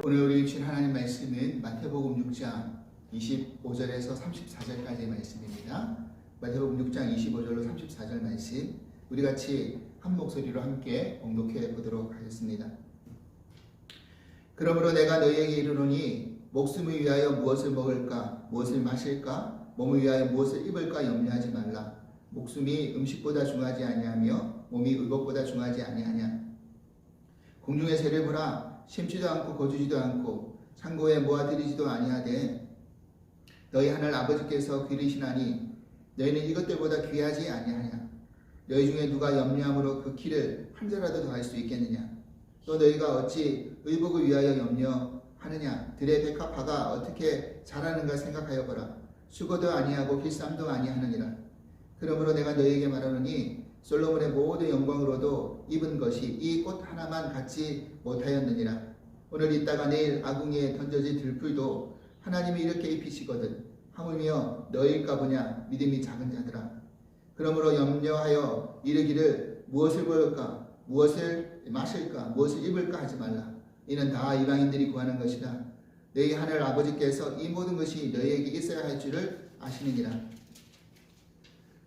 오늘 우리 주신 하나님 말씀은 마태복음 6장 25절에서 34절까지의 말씀입니다. 마태복음 6장 25절로 34절 말씀 우리 같이 한 목소리로 함께 봉독해 보도록 하겠습니다. 그러므로 내가 너희에게 이르노니 목숨을 위하여 무엇을 먹을까 무엇을 마실까 몸을 위하여 무엇을 입을까 염려하지 말라. 목숨이 음식보다 중하지 아니하며 몸이 의복보다 중하지 아니하냐. 공중의 새를 보라. 심지도 않고 거두지도 않고 창고에 모아들이지도 아니하되 너희 하늘 아버지께서 기르시나니 너희는 이것들보다 귀하지 아니하냐. 너희 중에 누가 염려함으로 그 키를 한 자라도 더할 수 있겠느냐. 또 너희가 어찌 의복을 위하여 염려하느냐. 들의 백합화가 어떻게 자라는가 생각하여 보라. 수고도 아니하고 길쌈도 아니하느니라. 그러므로 내가 너희에게 말하노니 솔로몬의 모든 영광으로도 입은 것이 이 꽃 하나만 갖지 못하였느니라. 오늘 있다가 내일 아궁이에 던져진 들풀도 하나님이 이렇게 입히시거든. 하물며 너희일까 보냐. 믿음이 작은 자들아. 그러므로 염려하여 이르기를 무엇을 먹을까 무엇을 마실까 무엇을 입을까 하지 말라. 이는 다 이방인들이 구하는 것이다. 너희 하늘 아버지께서 이 모든 것이 너희에게 있어야 할 줄을 아시느니라.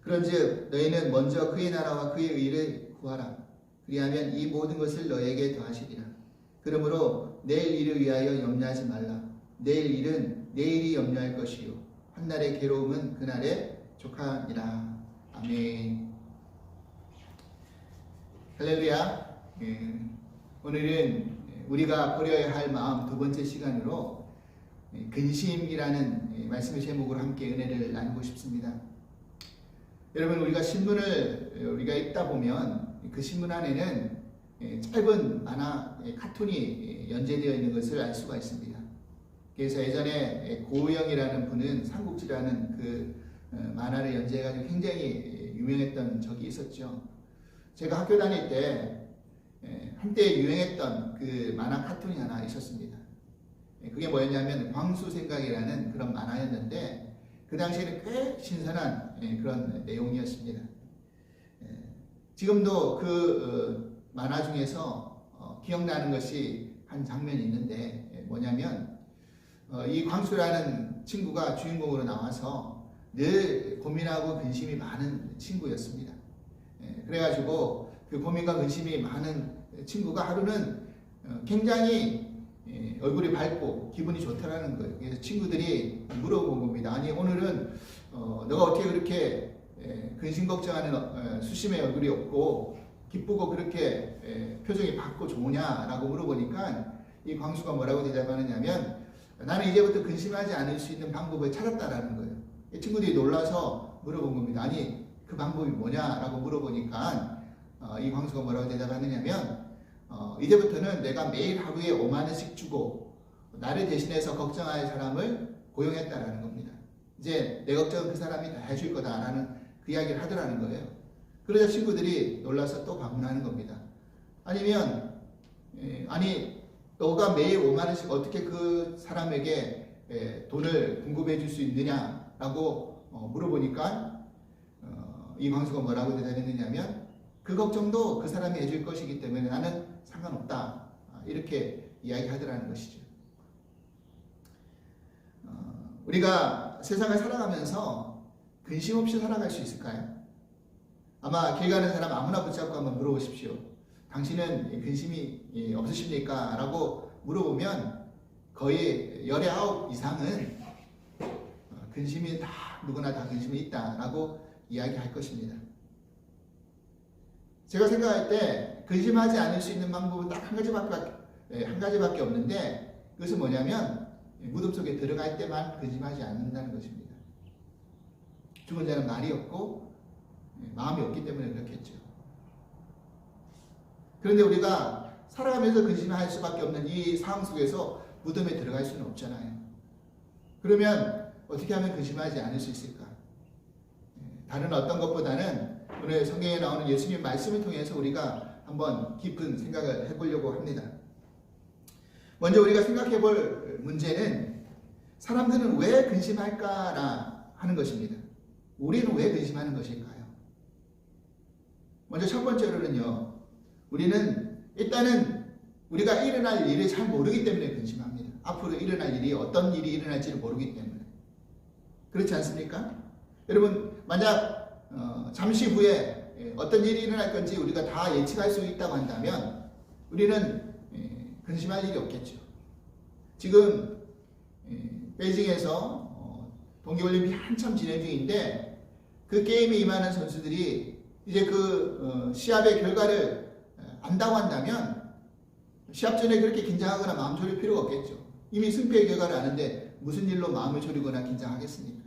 그런즉 너희는 먼저 그의 나라와 그의 의를 구하라. 그리하면 이 모든 것을 너희에게 더하시리라. 그러므로 내일 일을 위하여 염려하지 말라. 내일 일은 내일이 염려할 것이요 한날의 괴로움은 그날에 족하니라. 아멘. 할렐루야. 오늘은 우리가 버려야 할 마음 두 번째 시간으로 근심이라는 말씀의 제목으로 함께 은혜를 나누고 싶습니다. 여러분, 우리가 신문을 우리가 읽다 보면 그 신문 안에는 짧은 만화 카툰이 연재되어 있는 것을 알 수가 있습니다. 그래서 예전에 고우영이라는 분은 삼국지라는 그 만화를 연재해가지고 굉장히 유명했던 적이 있었죠. 제가 학교 다닐 때 한때 유행했던 그 만화 카툰이 하나 있었습니다. 그게 뭐였냐면 광수생각이라는 그런 만화였는데 그 당시에는 꽤 신선한 그런 내용이었습니다. 지금도 그 만화 중에서 기억나는 것이 한 장면이 있는데 뭐냐면 이 광수라는 친구가 주인공으로 나와서 늘 고민하고 근심이 많은 친구였습니다. 그래가지고 그 고민과 근심이 많은 친구가 하루는 굉장히 얼굴이 밝고 기분이 좋다라는 거예요. 그래서 친구들이 물어본 겁니다. 아니 오늘은 너가 어떻게 그렇게 근심 걱정하는 수심의 얼굴이 없고 기쁘고 그렇게 표정이 밝고 좋으냐라고 물어보니까 이 광수가 뭐라고 대답하느냐면 나는 이제부터 근심하지 않을 수 있는 방법을 찾았다라는 거예요. 친구들이 놀라서 물어본 겁니다. 아니 그 방법이 뭐냐라고 물어보니까 이 광수가 뭐라고 대답하느냐면 이제부터는 내가 매일 하루에 5만 원씩 주고 나를 대신해서 걱정할 사람을 고용했다라는 겁니다. 이제 내 걱정은 그 사람이 다 해줄 거다라는 그 이야기를 하더라는 거예요. 그러자 친구들이 놀라서 또 반문하는 겁니다. 아니면 아니 너가 매일 5만 원씩 어떻게 그 사람에게 돈을 공급해 줄 수 있느냐라고 물어보니까 이 광수가 뭐라고 대답했느냐면 그 걱정도 그 사람이 해줄 것이기 때문에 나는 상관없다. 이렇게 이야기하더라는 것이죠. 우리가 세상을 살아가면서 근심 없이 살아갈 수 있을까요? 아마 길 가는 사람 아무나 붙잡고 한번 물어보십시오. 당신은 근심이 없으십니까? 라고 물어보면 거의 열의 9 이상은 근심이 누구나 다 근심이 있다라고 이야기할 것입니다. 제가 생각할 때 근심하지 않을 수 있는 방법은 딱 한 가지밖에 없는데 그것은 뭐냐면 무덤 속에 들어갈 때만 근심하지 않는다는 것입니다. 죽은 자는 말이 없고 마음이 없기 때문에 그렇겠죠. 그런데 우리가 살아가면서 근심할 수밖에 없는 이 상황 속에서 무덤에 들어갈 수는 없잖아요. 그러면 어떻게 하면 근심하지 않을 수 있을까? 다른 어떤 것보다는 오늘 성경에 나오는 예수님 말씀을 통해서 우리가 한번 깊은 생각을 해보려고 합니다. 먼저 우리가 생각해 볼 문제는 사람들은 왜 근심할까 하는 것입니다. 우리는 왜 근심하는 것일까요? 먼저 첫 번째로는요, 우리는 일단은 우리가 일어날 일을 잘 모르기 때문에 근심합니다. 앞으로 일어날 일이 어떤 일이 일어날지를 모르기 때문에. 그렇지 않습니까? 여러분, 만약 잠시 후에 어떤 일이 일어날 건지 우리가 다 예측할 수 있다고 한다면 우리는 근심할 일이 없겠죠. 지금 베이징에서 동계올림픽 한참 진행 중인데 그 게임에 임하는 선수들이 이제 그 시합의 결과를 안다고 한다면 시합 전에 그렇게 긴장하거나 마음 졸일 필요가 없겠죠. 이미 승패의 결과를 아는데 무슨 일로 마음을 졸이거나 긴장하겠습니까?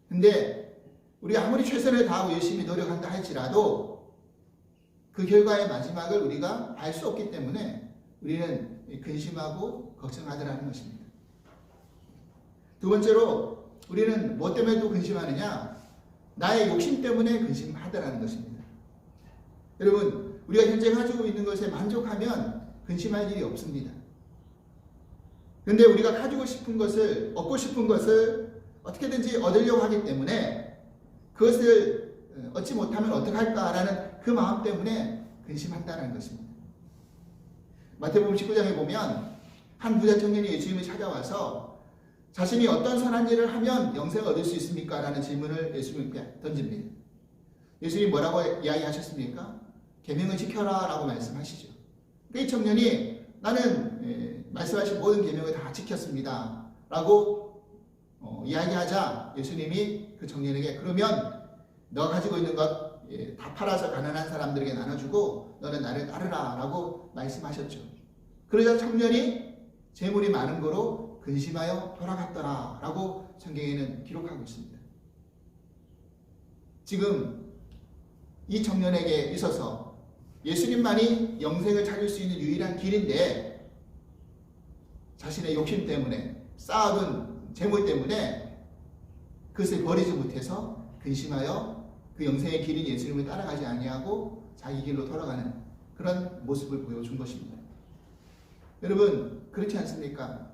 근데 우리가 아무리 최선을 다하고 열심히 노력한다 할지라도 그 결과의 마지막을 우리가 알 수 없기 때문에 우리는 근심하고 걱정하더라는 것입니다. 두 번째로 우리는 뭐 때문에 또 근심하느냐? 나의 욕심 때문에 근심하더라는 것입니다. 여러분, 우리가 현재 가지고 있는 것에 만족하면 근심할 일이 없습니다. 그런데 우리가 가지고 싶은 것을, 얻고 싶은 것을 어떻게든지 얻으려고 하기 때문에 그것을 얻지 못하면 어떡할까라는 그 마음 때문에 근심한다는 것입니다. 마태복음 19장에 보면 한 부자 청년이 예수님을 찾아와서 자신이 어떤 선한 일을 하면 영생을 얻을 수 있습니까? 라는 질문을 예수님께 던집니다. 예수님이 뭐라고 이야기하셨습니까? 계명을 지켜라 라고 말씀하시죠. 이 청년이 나는 말씀하신 모든 계명을 다 지켰습니다 라고 이야기하자 예수님이 그 청년에게 그러면 너가 가지고 있는 것 다 팔아서 가난한 사람들에게 나눠주고 너는 나를 따르라 라고 말씀하셨죠. 그러자 청년이 재물이 많은 거로 근심하여 돌아갔더라 라고 성경에는 기록하고 있습니다. 지금 이 청년에게 있어서 예수님만이 영생을 찾을 수 있는 유일한 길인데 자신의 욕심 때문에 쌓아둔 재물 때문에 그것을 버리지 못해서 근심하여 그 영생의 길인 예수님을 따라가지 아니하고 자기 길로 돌아가는 그런 모습을 보여준 것입니다. 여러분, 그렇지 않습니까?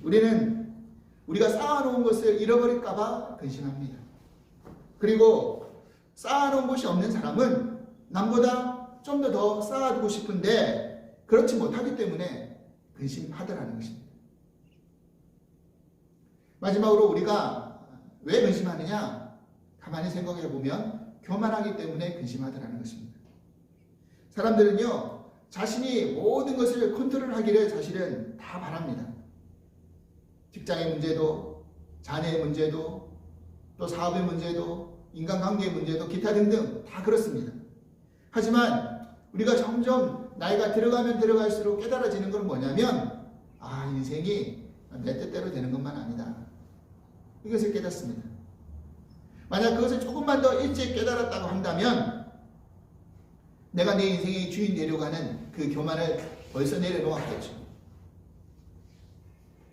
우리가 쌓아놓은 것을 잃어버릴까 봐 근심합니다. 그리고 쌓아놓은 것이 없는 사람은 남보다 좀 더 쌓아두고 싶은데 그렇지 못하기 때문에 근심하더라는 것입니다. 마지막으로 우리가 왜 근심하느냐? 가만히 생각해 보면 교만하기 때문에 근심하더라는 것입니다. 사람들은요, 자신이 모든 것을 컨트롤하기를 사실은 다 바랍니다. 직장의 문제도, 자녀의 문제도, 또 사업의 문제도, 인간관계의 문제도, 기타 등등 다 그렇습니다. 하지만 우리가 점점 나이가 들어가면 들어갈수록 깨달아지는 건 뭐냐면 인생이 내 뜻대로 되는 것만 아니다. 이것을 깨닫습니다. 만약 그것을 조금만 더 일찍 깨달았다고 한다면 내가 내 인생의 주인 되려고 하는 그 교만을 벌써 내려놓았겠죠.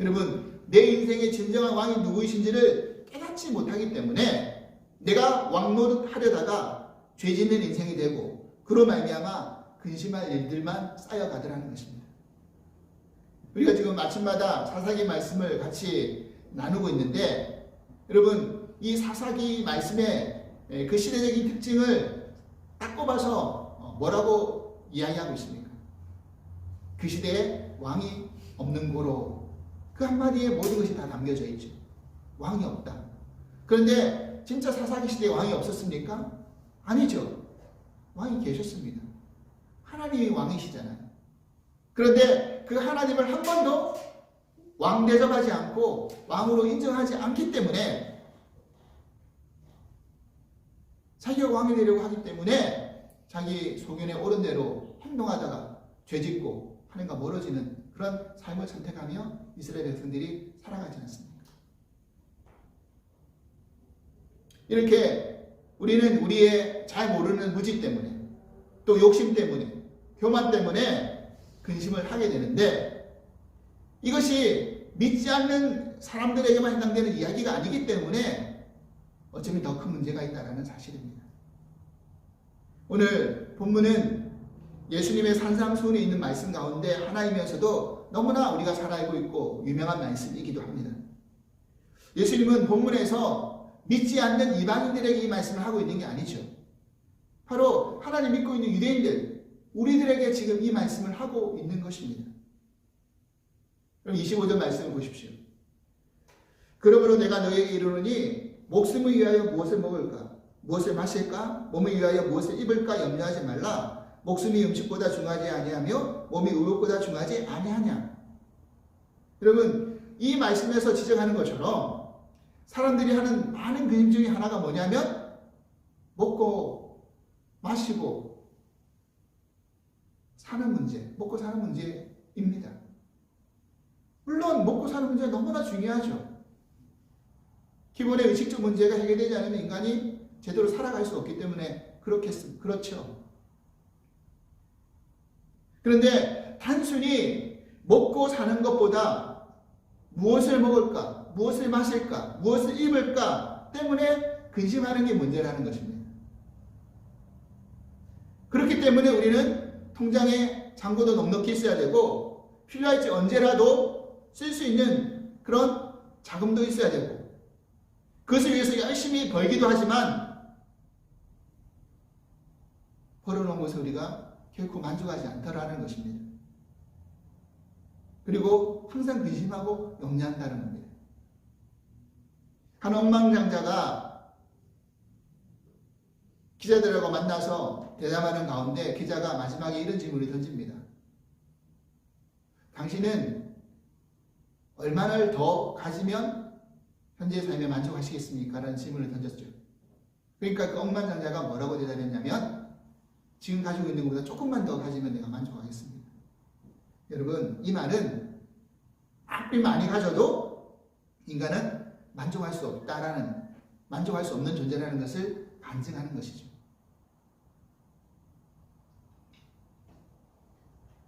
여러분, 내 인생의 진정한 왕이 누구이신지를 깨닫지 못하기 때문에 내가 왕노릇 하려다가 죄 짓는 인생이 되고 그로 말미암아 근심할 일들만 쌓여가더라는 것입니다. 우리가 지금 아침마다 사사기 말씀을 같이 나누고 있는데 여러분, 이 사사기 말씀의 그 시대적인 특징을 딱 꼽아서 뭐라고 이야기하고 있습니까? 그 시대에 왕이 없는 고로 그 한마디에 모든 것이 다 담겨져 있죠. 왕이 없다. 그런데 진짜 사사기 시대에 왕이 없었습니까? 아니죠. 왕이 계셨습니다. 하나님이 왕이시잖아요. 그런데 그 하나님을 한 번도 왕 대접하지 않고 왕으로 인정하지 않기 때문에 자기가 왕이 되려고 하기 때문에 자기 소견에 옳은 대로 행동하다가 죄짓고 하나님과 멀어지는 그런 삶을 선택하며 이스라엘 백성들이 살아가지 않습니까? 이렇게 우리는 우리의 잘 모르는 무지 때문에 또 욕심 때문에 교만 때문에 근심을 하게 되는데 이것이 믿지 않는 사람들에게만 해당되는 이야기가 아니기 때문에 어쩌면 더 큰 문제가 있다는 사실입니다. 오늘 본문은 예수님의 산상수훈에 있는 말씀 가운데 하나이면서도 너무나 우리가 잘 알고 있고 유명한 말씀이기도 합니다. 예수님은 본문에서 믿지 않는 이방인들에게 이 말씀을 하고 있는 게 아니죠. 바로 하나님 믿고 있는 유대인들, 우리들에게 지금 이 말씀을 하고 있는 것입니다. 그럼 25절 말씀을 보십시오. 그러므로 내가 너에게 이르노니 목숨을 위하여 무엇을 먹을까? 무엇을 마실까? 몸을 위하여 무엇을 입을까? 염려하지 말라. 목숨이 음식보다 중하지 아니하며 몸이 의복보다 중하지 아니하냐. 여러분, 이 말씀에서 지적하는 것처럼 사람들이 하는 많은 그림 중에 하나가 뭐냐면 먹고 마시고 사는 문제, 먹고 사는 문제입니다. 물론 먹고 사는 문제가 너무나 중요하죠. 기본의 의식적 문제가 해결되지 않으면 인간이 제대로 살아갈 수 없기 때문에 그렇죠. 그런데 단순히 먹고 사는 것보다 무엇을 먹을까, 무엇을 마실까, 무엇을 입을까 때문에 근심하는 게 문제라는 것입니다. 그렇기 때문에 우리는 통장에 잔고도 넉넉히 있어야 되고 필요할 때 언제라도 쓸 수 있는 그런 자금도 있어야 되고 그것을 위해서 열심히 벌기도 하지만 벌어놓은 것을 우리가 결코 만족하지 않더라는 것입니다. 그리고 항상 근심하고 염려한다는 겁니다. 한 억만장자가 기자들하고 만나서 대담하는 가운데 기자가 마지막에 이런 질문을 던집니다. 당신은 얼마나 더 가지면 현재의 삶에 만족하시겠습니까? 라는 질문을 던졌죠. 그러니까 그 억만장자가 뭐라고 대답했냐면 지금 가지고 있는 것보다 조금만 더 가지면 내가 만족하겠습니다. 여러분, 이 말은 아무리 많이 가져도 인간은 만족할 수 없다라는, 만족할 수 없는 존재라는 것을 반증하는 것이죠.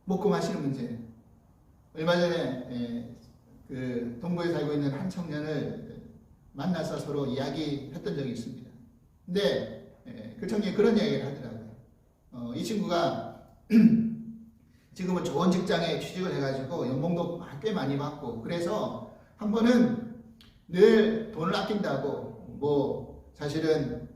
먹고 마시는 문제. 얼마 전에 그 동부에 살고 있는 한 청년을 만나서 서로 이야기했던 적이 있습니다. 근데 그 청년이 그런 이야기를 하더라고요. 이 친구가 지금은 좋은 직장에 취직을 해가지고 연봉도 꽤 많이 받고 그래서 한 번은 늘 돈을 아낀다고 뭐 사실은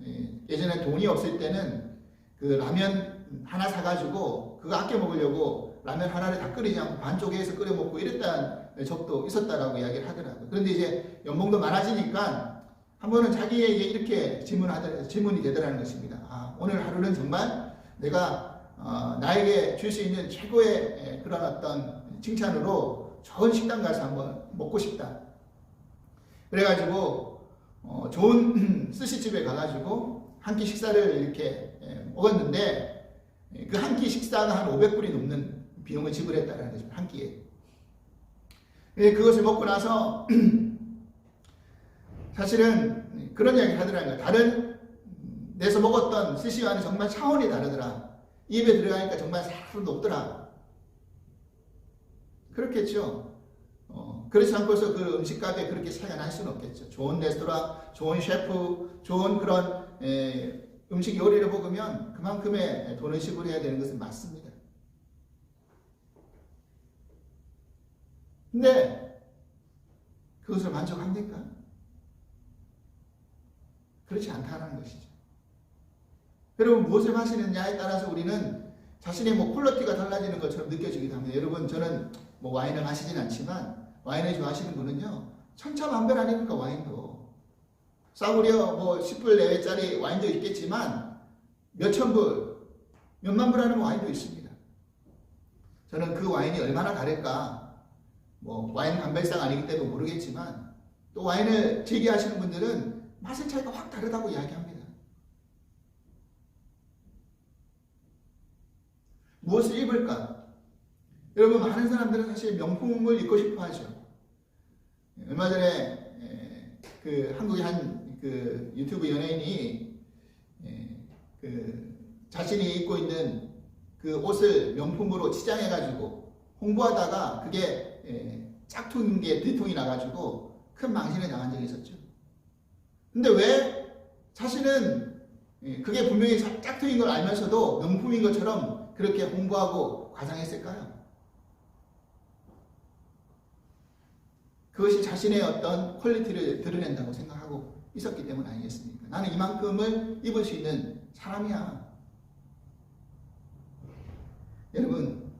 예전에 돈이 없을 때는 그 라면 하나 사가지고 그거 아껴 먹으려고 라면 하나를 다 끓이지 않고 반 쪼개서 끓여 먹고 이랬다는 적도 있었다라고 이야기를 하더라고요. 그런데 이제 연봉도 많아지니까 한 번은 자기에게 이렇게 질문이 되더라는 것입니다. 아, 오늘 하루는 정말 내가 나에게 줄 수 있는 최고의 그런 어떤 칭찬으로 좋은 식당 가서 한번 먹고 싶다. 그래가지고 좋은 스시집에 가가지고 한 끼 식사를 이렇게 먹었는데 그 한 끼 식사가 한 500불이 넘는 비용을 지불했다는 거죠. 한 끼에. 그것을 먹고 나서 사실은 그런 이야기를 하더라고요. 다른 데서 먹었던 스시와는 정말 차원이 다르더라. 입에 들어가니까 정말 살도 높더라. 그렇겠죠. 그렇지 않고서 그 음식값에 그렇게 차이가 날 수는 없겠죠. 좋은 레스토랑, 좋은 셰프, 좋은 그런 음식 요리를 먹으면 그만큼의 돈을 지불해야 되는 것은 맞습니다. 근데 그것을 만족합니까? 그렇지 않다는 것이죠. 여러분, 무엇을 마시느냐에 따라서 우리는 자신의 퀄리티가 달라지는 것처럼 느껴지기도 합니다. 여러분, 저는 와인을 마시진 않지만 와인을 좋아하시는 분은요, 천차만별 아닙니까? 와인도 싸구려 10불 내외짜리 와인도 있겠지만 몇천 불, 몇만 불 하는 와인도 있습니다. 저는 그 와인이 얼마나 다를까 와인 감별사가 아니기 때문에 모르겠지만 또 와인을 즐겨하시는 분들은 맛의 차이가 확 다르다고 이야기합니다. 무엇을 입을까? 여러분, 많은 사람들은 사실 명품을 입고 싶어 하죠. 얼마 전에 그 한국의 한 그 유튜브 연예인이 그 자신이 입고 있는 그 옷을 명품으로 치장해가지고 홍보하다가 그게 짝퉁인 게 들통이 나가지고 큰 망신을 당한 적이 있었죠. 근데 왜 자신은 그게 분명히 짝퉁인 걸 알면서도 명품인 것처럼 그렇게 홍보하고 과장했을까요? 그것이 자신의 어떤 퀄리티를 드러낸다고 생각하고 있었기 때문 아니겠습니까? 나는 이만큼을 입을 수 있는 사람이야. 여러분,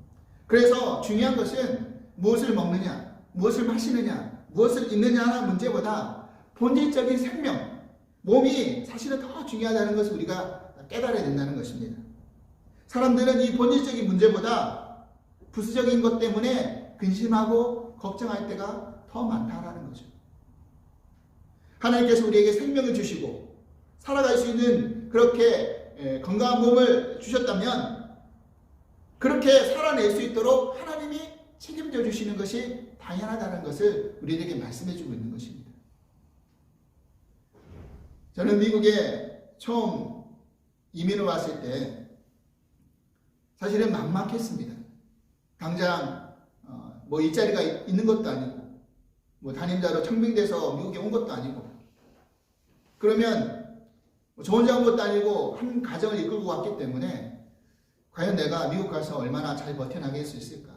그래서 중요한 것은 무엇을 먹느냐, 무엇을 마시느냐, 무엇을 입느냐 하는 문제보다 본질적인 생명, 몸이 사실은 더 중요하다는 것을 우리가 깨달아야 된다는 것입니다. 사람들은 이 본질적인 문제보다 부수적인 것 때문에 근심하고 걱정할 때가 더 많다라는 거죠. 하나님께서 우리에게 생명을 주시고 살아갈 수 있는 그렇게 건강한 몸을 주셨다면 그렇게 살아낼 수 있도록 하나님이 책임져 주시는 것이 당연하다는 것을 우리에게 말씀해 주고 있는 것입니다. 저는 미국에 처음 이민을 왔을 때 사실은 막막했습니다. 당장 뭐 일자리가 있는 것도 아니고 뭐 담임자로 청빙돼서 미국에 온 것도 아니고 그러면 저 혼자 온 것도 아니고 한 가정을 이끌고 왔기 때문에 과연 내가 미국 가서 얼마나 잘 버텨나갈 수 있을까?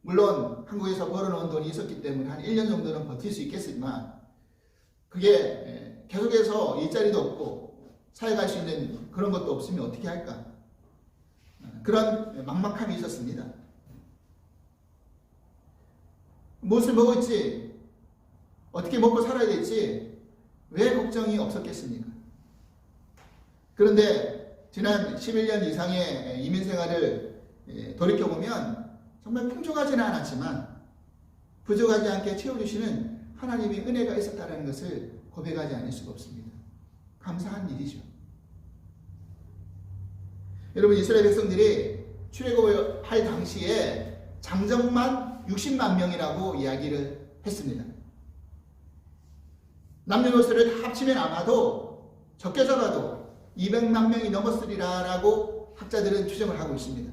물론 한국에서 벌어놓은 돈이 있었기 때문에 한 1년 정도는 버틸 수 있겠지만 그게 계속해서 일자리도 없고 사회갈 수 있는 그런 것도 없으면 어떻게 할까? 그런 막막함이 있었습니다. 무엇을 먹을지, 어떻게 먹고 살아야 될지 왜 걱정이 없었겠습니까? 그런데 지난 11년 이상의 이민 생활을 돌이켜보면 정말 풍족하지는 않았지만 부족하지 않게 채워주시는 하나님의 은혜가 있었다는 것을 고백하지 않을 수가 없습니다. 감사한 일이죠. 여러분, 이스라엘 백성들이 출애굽을 할 당시에 장정만 60만 명이라고 이야기를 했습니다. 남녀노소를 다 합치면 아마도 적게 적어도 200만 명이 넘었으리라라고 학자들은 추정을 하고 있습니다.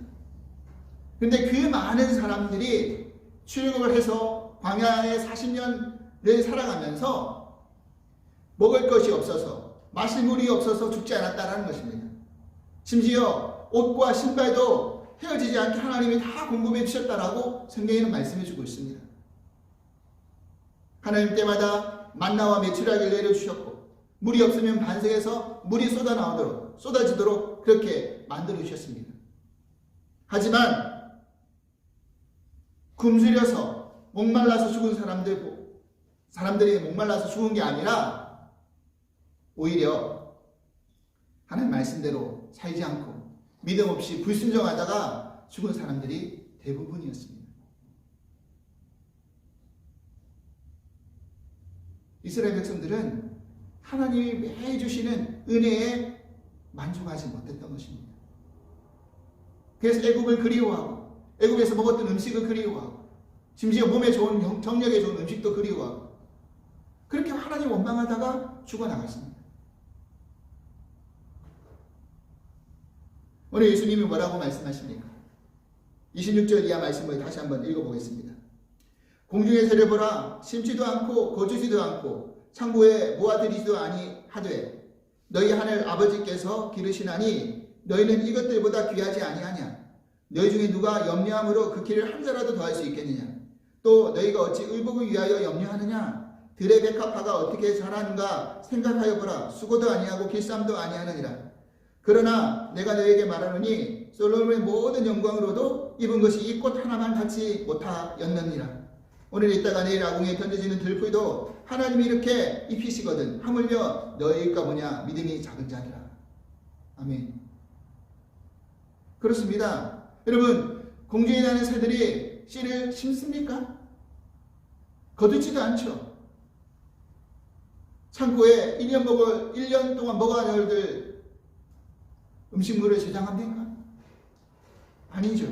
그런데 그 많은 사람들이 출애굽을 해서 광야에 40년을 살아가면서 먹을 것이 없어서 마실 물이 없어서 죽지 않았다라는 것입니다. 심지어 옷과 신발도 헤어지지 않게 하나님이 다 공급해 주셨다라고 성경에는 말씀해 주고 있습니다. 하나님 때마다 만나와 메추라기를 내려주셨고 물이 없으면 반석에서 물이 쏟아지도록 그렇게 만들어 주셨습니다. 하지만 굶주려서 목말라서 죽은 사람들이 목말라서 죽은 게 아니라 오히려 하나님 말씀대로 살지 않고 믿음 없이 불순종하다가 죽은 사람들이 대부분이었습니다. 이스라엘 백성들은 하나님이 매일 주시는 은혜에 만족하지 못했던 것입니다. 그래서 애굽을 그리워하고 애굽에서 먹었던 음식을 그리워하고 심지어 몸에 좋은 정력에 좋은 음식도 그리워하고 그렇게 하나님 원망하다가 죽어나갔습니다. 오늘 예수님이 뭐라고 말씀하십니까? 26절 이하 말씀을 다시 한번 읽어보겠습니다. 공중의 새를 보라, 심지도 않고 거주지도 않고 창고에 모아들이지도 아니하되 너희 하늘 아버지께서 기르시나니 너희는 이것들보다 귀하지 아니하냐? 너희 중에 누가 염려함으로 그 길을 한 자라도 더할 수 있겠느냐? 또 너희가 어찌 의복을 위하여 염려하느냐? 들의 백합화가 어떻게 자라는가 생각하여 보라. 수고도 아니하고 길쌈도 아니하느니라. 그러나 내가 너에게 말하노니 솔로몬의 모든 영광으로도 입은 것이 이 꽃 하나만 갖지 못하였느니라. 오늘 있다가 내일 아궁이에 던져지는 들풀도 하나님이 이렇게 입히시거든 하물며 너희가 뭐냐 믿음이 작은 자들아. 아멘. 그렇습니다. 여러분, 공중에 나는 새들이 씨를 심습니까? 거두지도 않죠. 창고에 1년 동안 먹어야 할 음식물을 저장합니까? 아니죠.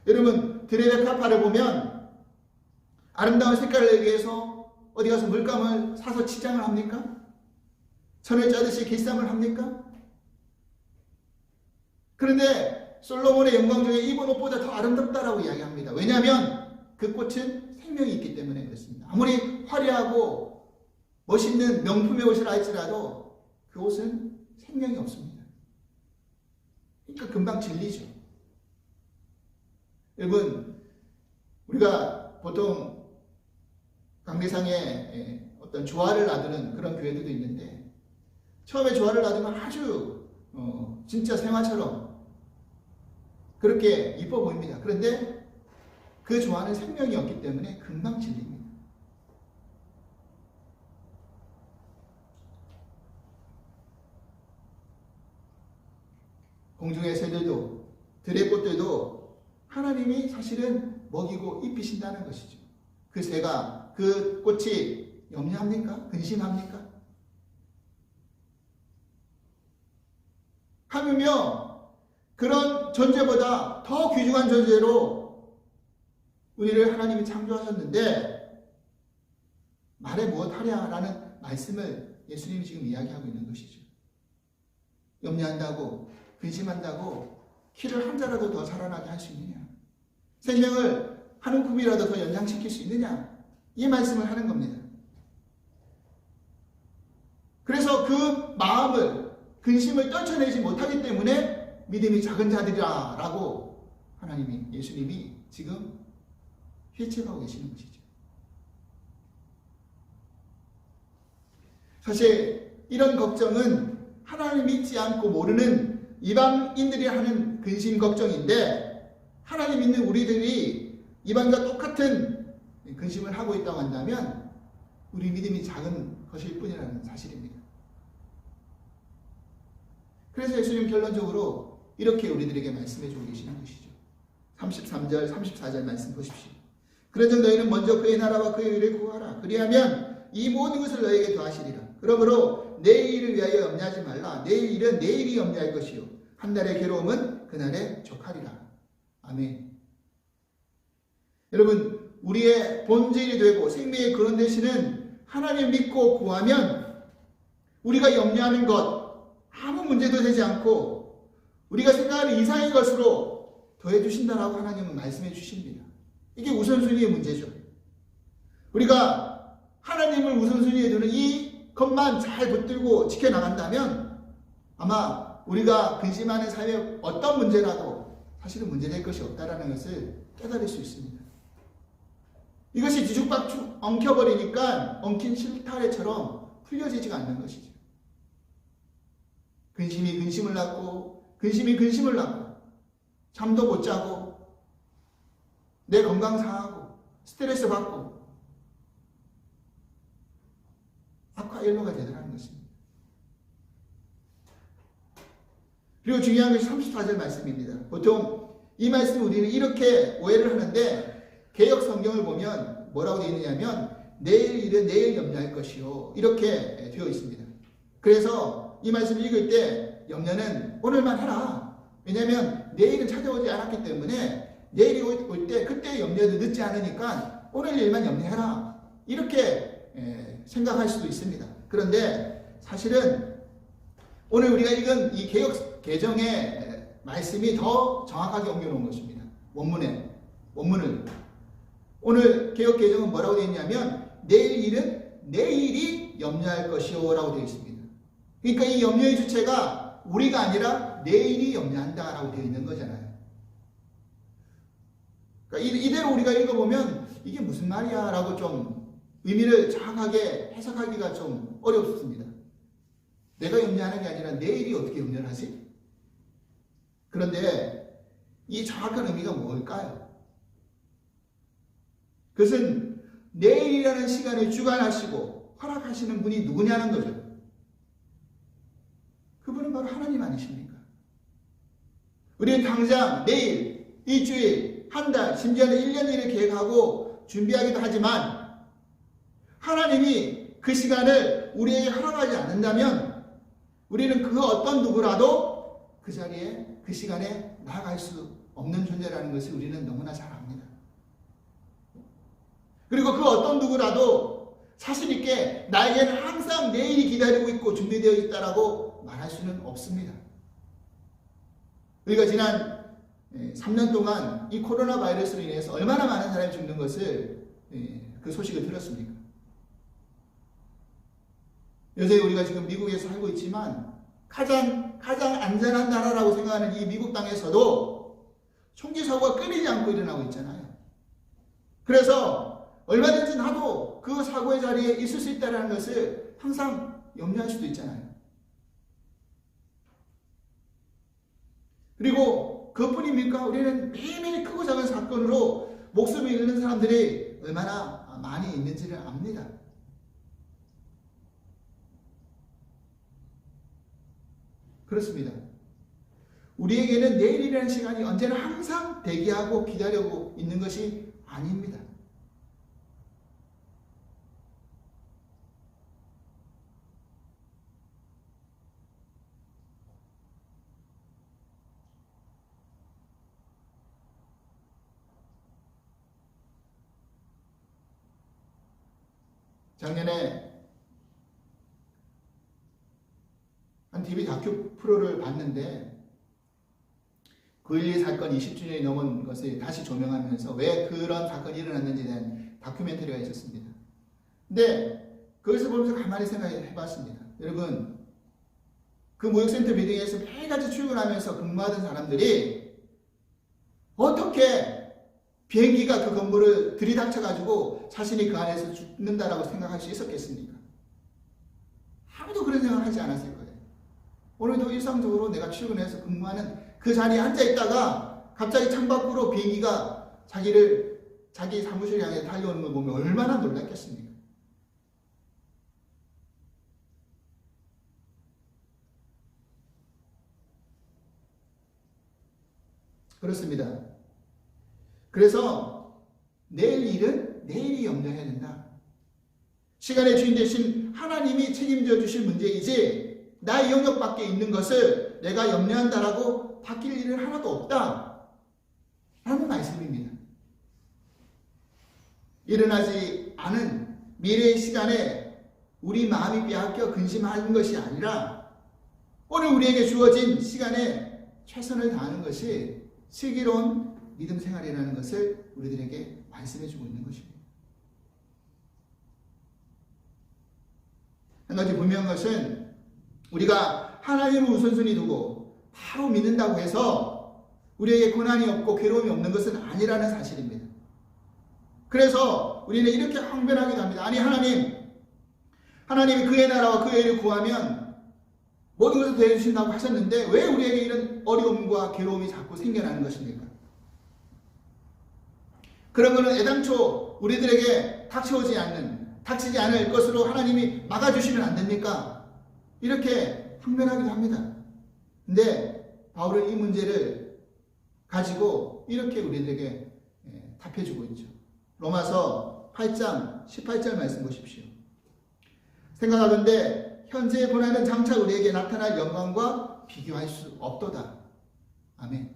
여러분, 들의 백합화를 보면 아름다운 색깔을 내기 위해서 어디 가서 물감을 사서 치장을 합니까? 천을 짜듯이 길쌈을 합니까? 그런데 솔로몬의 영광 중에 입은 옷보다 더 아름답다라고 이야기합니다. 왜냐하면 그 꽃은 생명이 있기 때문에 그렇습니다. 아무리 화려하고 멋있는 명품의 옷이라 할지라도 그 옷은 생명이 없습니다. 그러니까 금방 질리죠. 여러분, 우리가 보통 강대상에 어떤 조화를 놔두는 그런 교회들도 있는데 처음에 조화를 놔두면 아주 진짜 생활처럼 그렇게 이뻐 보입니다. 그런데 그 조화는 생명이 없기 때문에 금방 질립니다. 공중의 새들도 들의 꽃들도 하나님이 사실은 먹이고 입히신다는 것이죠. 그 새가 그 꽃이 염려합니까? 근심합니까? 하물며 그런 존재보다 더 귀중한 존재로 우리를 하나님이 창조하셨는데 말해 무엇하랴라는 말씀을 예수님이 지금 이야기하고 있는 것이죠. 염려한다고 근심한다고 키를 한 자라도 더 자라나게 할 수 있느냐? 생명을 한 움큼이라도 더 연장시킬 수 있느냐? 이 말씀을 하는 겁니다. 그래서 그 마음을 근심을 떨쳐내지 못하기 때문에 믿음이 작은 자들이라 라고 하나님이 예수님이 지금 회책하고 계시는 것이죠. 사실 이런 걱정은 하나님을 믿지 않고 모르는 이방인들이 하는 근심 걱정인데 하나님 믿는 우리들이 이방과 똑같은 근심을 하고 있다고 한다면 우리 믿음이 작은 것일 뿐이라는 사실입니다. 그래서 예수님 결론적으로 이렇게 우리들에게 말씀해 주고 계시는 것이죠. 33절, 34절 말씀 보십시오. 그런즉 너희는 먼저 그의 나라와 그의 의를 구하라. 그리하면 이 모든 것을 너희에게 더하시리라. 그러므로 내일을 위하여 염려하지 말라. 내일 일은 내일이 염려할 것이요 한 날의 괴로움은 그날에 족하리라. 아멘. 여러분, 우리의 본질이 되고 생명의 근원 되시는 하나님 믿고 구하면 우리가 염려하는 것 아무 문제도 되지 않고 우리가 생각하는 이상의 것으로 더해주신다라고 하나님은 말씀해 주십니다. 이게 우선순위의 문제죠. 우리가 하나님을 우선순위에 두는 이 것만 잘 붙들고 지켜나간다면 아마 우리가 근심하는 삶의 어떤 문제라도 사실은 문제될 것이 없다라는 것을 깨달을 수 있습니다. 이것이 뒤죽박죽 엉켜버리니까 엉킨 실타래처럼 풀려지지가 않는 것이죠. 근심이 근심을 낳고 근심이 근심을 낳고 잠도 못 자고 내 건강 상하고 스트레스 받고 악화일로가 되더라는 것입니다. 그리고 중요한 것이 34절 말씀입니다. 보통 이 말씀 우리는 이렇게 오해를 하는데 개역 성경을 보면 뭐라고 되어 있느냐면 내일 일은 내일 염려할 것이요 이렇게 되어 있습니다. 그래서 이 말씀을 읽을 때 염려는 오늘만 해라. 왜냐하면 내일은 찾아오지 않았기 때문에 내일이 올 때 그때 염려도 늦지 않으니까 오늘 일만 염려해라. 이렇게 생각할 수도 있습니다. 그런데 사실은 오늘 우리가 읽은 이 개정의 말씀이 더 정확하게 옮겨놓은 것입니다. 원문을 오늘 개역 개정은 뭐라고 되어 있냐면 내일 일은 내일이 염려할 것이요 라고 되어 있습니다. 그러니까 이 염려의 주체가 우리가 아니라 내일이 염려한다라고 되어 있는 거잖아요. 그러니까 이대로 우리가 읽어보면 이게 무슨 말이야 라고 좀 의미를 정확하게 해석하기가 좀 어렵습니다. 내가 염려하는 게 아니라 내일이 어떻게 염려를 하지? 그런데 이 정확한 의미가 뭘까요? 그것은 내일이라는 시간을 주관하시고 허락하시는 분이 누구냐는 거죠. 그분은 바로 하나님 아니십니까? 우리는 당장 내일, 일주일, 한 달, 심지어는 1년 일을 계획하고 준비하기도 하지만 하나님이 그 시간을 우리에게 허락하지 않는다면 우리는 그 어떤 누구라도 그 자리에, 그 시간에 나아갈 수 없는 존재라는 것을 우리는 너무나 잘 압니다. 그리고 그 어떤 누구라도 자신 있게 나에게는 항상 내일이 기다리고 있고 준비되어 있다라고 말할 수는 없습니다. 우리가 지난 3년 동안 이 코로나 바이러스로 인해서 얼마나 많은 사람이 죽는 것을 그 소식을 들었습니까? 요새 우리가 지금 미국에서 살고 있지만 가장 안전한 나라라고 생각하는 이 미국 땅에서도 총기 사고가 끊이지 않고 일어나고 있잖아요. 그래서 얼마든지 나도 그 사고의 자리에 있을 수 있다는 것을 항상 염려할 수도 있잖아요. 그리고 그것뿐입니까? 우리는 매일매일 크고 작은 사건으로 목숨을 잃는 사람들이 얼마나 많이 있는지를 압니다. 그렇습니다. 우리에게는 내일이라는 시간이 언제나 항상 대기하고 기다리고 있는 것이 아닙니다. 작년에 한 TV 다큐 프로를 봤는데 9.12 사건 20주년이 넘은 것을 다시 조명하면서 왜 그런 사건이 일어났는지에 대한 다큐멘터리가 있었습니다. 근데 그것을 보면서 가만히 생각해 봤습니다. 여러분, 그 모욕센터 빌딩에서 매일같이 출근하면서 근무하던 사람들이 어떻게 비행기가 그 건물을 들이닥쳐가지고 자신이 그 안에서 죽는다라고 생각할 수 있었겠습니까? 아무도 그런 생각하지 않았을 거예요. 오늘도 일상적으로 내가 출근해서 근무하는 그 자리에 앉아있다가 갑자기 창밖으로 비행기가 자기 사무실 향해 달려오는 걸 보면 얼마나 놀랐겠습니까? 그렇습니다. 그래서 내일 일은 내일이 염려해야 된다. 시간의 주인 되신 하나님이 책임져 주실 문제이지 나의 영역 밖에 있는 것을 내가 염려한다라고 바뀔 일은 하나도 없다 라는 말씀입니다. 일어나지 않은 미래의 시간에 우리 마음이 빼앗겨 근심하는 것이 아니라 오늘 우리에게 주어진 시간에 최선을 다하는 것이 슬기로운 믿음 생활이라는 것을 우리들에게 말씀해 주고 있는 것입니다. 한 가지 분명한 것은 우리가 하나님을 우선순위 두고 바로 믿는다고 해서 우리에게 고난이 없고 괴로움이 없는 것은 아니라는 사실입니다. 그래서 우리는 이렇게 항변하기도 합니다. 아니 하나님이 그의 나라와 그의 일을 구하면 모든 것을 대해주신다고 하셨는데 왜 우리에게 이런 어려움과 괴로움이 자꾸 생겨나는 것입니까? 그런 것은 애당초 우리들에게 닥치지 않을 것으로 하나님이 막아주시면 안 됩니까? 이렇게 항변하기도 합니다. 근데 바울은 이 문제를 가지고 이렇게 우리들에게 답해주고 있죠. 로마서 8장 18절 말씀 보십시오. 생각하건대 현재의 고난은 장차 우리에게 나타날 영광과 비교할 수 없도다. 아멘.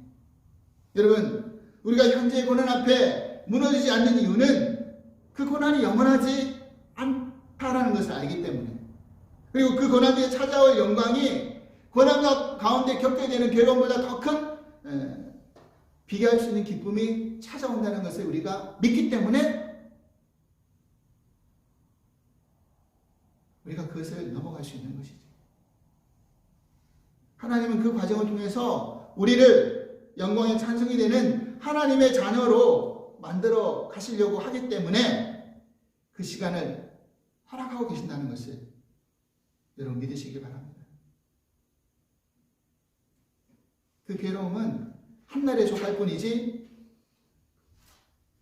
여러분, 우리가 현재의 고난 앞에 무너지지 않는 이유는 그 고난이 영원하지 않다라는 것을 알기 때문에, 그리고 그 고난 뒤에 찾아올 영광이 고난 가운데 겪게 되는 괴로움보다 더 큰 비교할 수 있는 기쁨이 찾아온다는 것을 우리가 믿기 때문에 우리가 그것을 넘어갈 수 있는 것이죠. 하나님은 그 과정을 통해서 우리를 영광의 찬송이 되는 하나님의 자녀로 만들어 가시려고 하기 때문에 그 시간을 허락하고 계신다는 것을 여러분 믿으시기 바랍니다. 그 괴로움은 한날에 속할 뿐이지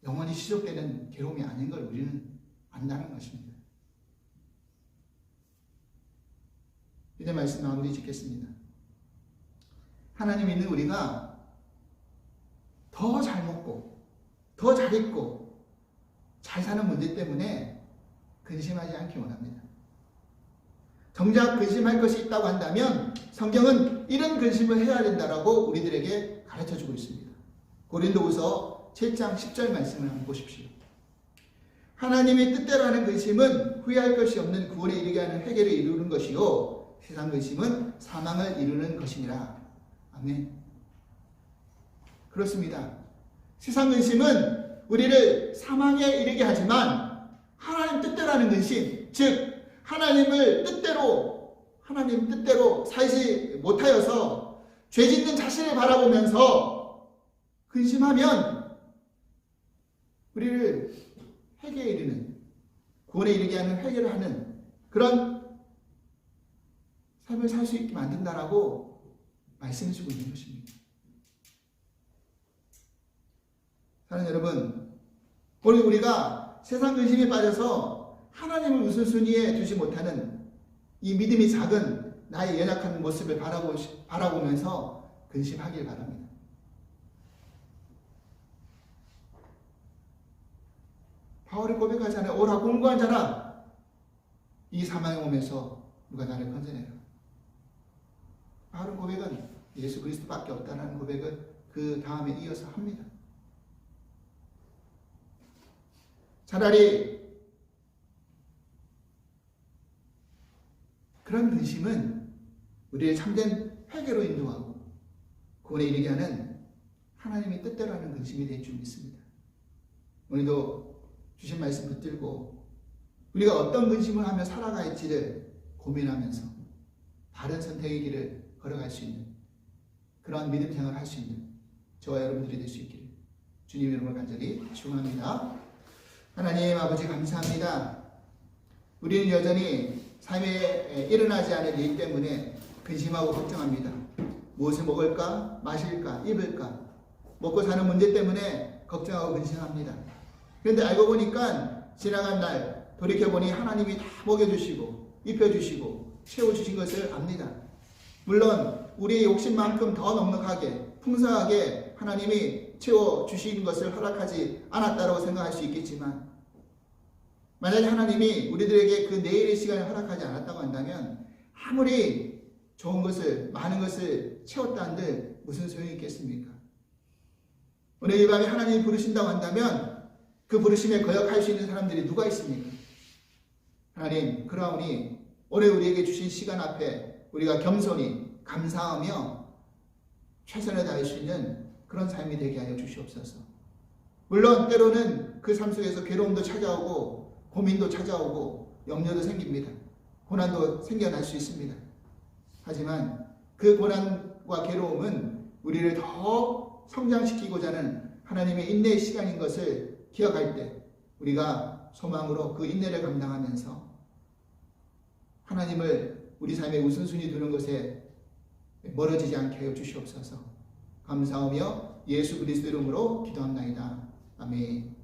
영원히 지속되는 괴로움이 아닌 걸 우리는 안다는 것입니다. 이제 말씀 마무리 짓겠습니다. 하나님 믿는 우리가 더 잘 먹고 더 잘 입고 잘 사는 문제 때문에 근심하지 않기 원합니다. 정작 근심할 것이 있다고 한다면 성경은 이런 근심을 해야 된다라고 우리들에게 가르쳐주고 있습니다. 고린도후서 7장 10절 말씀을 한번 보십시오. 하나님의 뜻대로 하는 근심은 후회할 것이 없는 구원에 이르게 하는 회개를 이루는 것이요 세상 근심은 사망을 이루는 것이니라. 아멘. 그렇습니다. 세상 근심은 우리를 사망에 이르게 하지만 하나님 뜻대로 하는 근심, 즉 하나님 뜻대로 살지 못하여서 죄짓는 자신을 바라보면서 근심하면 우리를 회개에 이르는, 구원에 이르게 하는 회개를 하는 그런 삶을 살 수 있게 만든다라고 말씀해 주고 있는 것입니다. 사랑하는 여러분, 오늘 우리가 세상 근심에 빠져서 하나님을 우선순위에 두지 못하는 이 믿음이 작은 나의 연약한 모습을 바라보면서 근심하길 바랍니다. 바울이 고백하잖아요. 오라 공고한 자라, 이 사망의 몸에서 누가 나를 건져내라. 바울의 고백은 예수 그리스도밖에 없다는 고백을 그 다음에 이어서 합니다. 차라리 그런 근심은 우리의 참된 회개로 인도하고 구원에 이르게 하는 하나님의 뜻대로 하는 근심이 될 줄 믿습니다. 오늘도 주신 말씀 붙들고 우리가 어떤 근심을 하며 살아갈지를 고민하면서 바른 선택의 길을 걸어갈 수 있는 그러한 믿음 생활을 할 수 있는 저와 여러분들이 될 수 있기를 주님 이름으로 간절히 축원합니다. 하나님 아버지 감사합니다. 우리는 여전히 삶에 일어나지 않은 일 때문에 근심하고 걱정합니다. 무엇을 먹을까, 마실까, 입을까, 먹고 사는 문제 때문에 걱정하고 근심합니다. 그런데 알고 보니까 지나간 날 돌이켜보니 하나님이 다 먹여주시고 입혀주시고 채워주신 것을 압니다. 물론 우리의 욕심만큼 더 넉넉하게 풍성하게 하나님이 채워주신 것을 허락하지 않았다고 생각할 수 있겠지만, 만약에 하나님이 우리들에게 그 내일의 시간을 허락하지 않았다고 한다면 아무리 좋은 것을 많은 것을 채웠다 한들 무슨 소용이 있겠습니까? 오늘 이 밤에 하나님이 부르신다고 한다면 그 부르심에 거역할 수 있는 사람들이 누가 있습니까? 하나님, 그러하오니 오늘 우리에게 주신 시간 앞에 우리가 겸손히 감사하며 최선을 다할 수 있는 그런 삶이 되게 하여 주시옵소서. 물론 때로는 그 삶 속에서 괴로움도 찾아오고 고민도 찾아오고 염려도 생깁니다. 고난도 생겨날 수 있습니다. 하지만 그 고난과 괴로움은 우리를 더 성장시키고자 하는 하나님의 인내의 시간인 것을 기억할 때 우리가 소망으로 그 인내를 감당하면서 하나님을 우리 삶의 우선순위 두는 것에 멀어지지 않게 하여 주시옵소서. 감사하며 예수 그리스도 이름으로 기도합나이다. 아멘.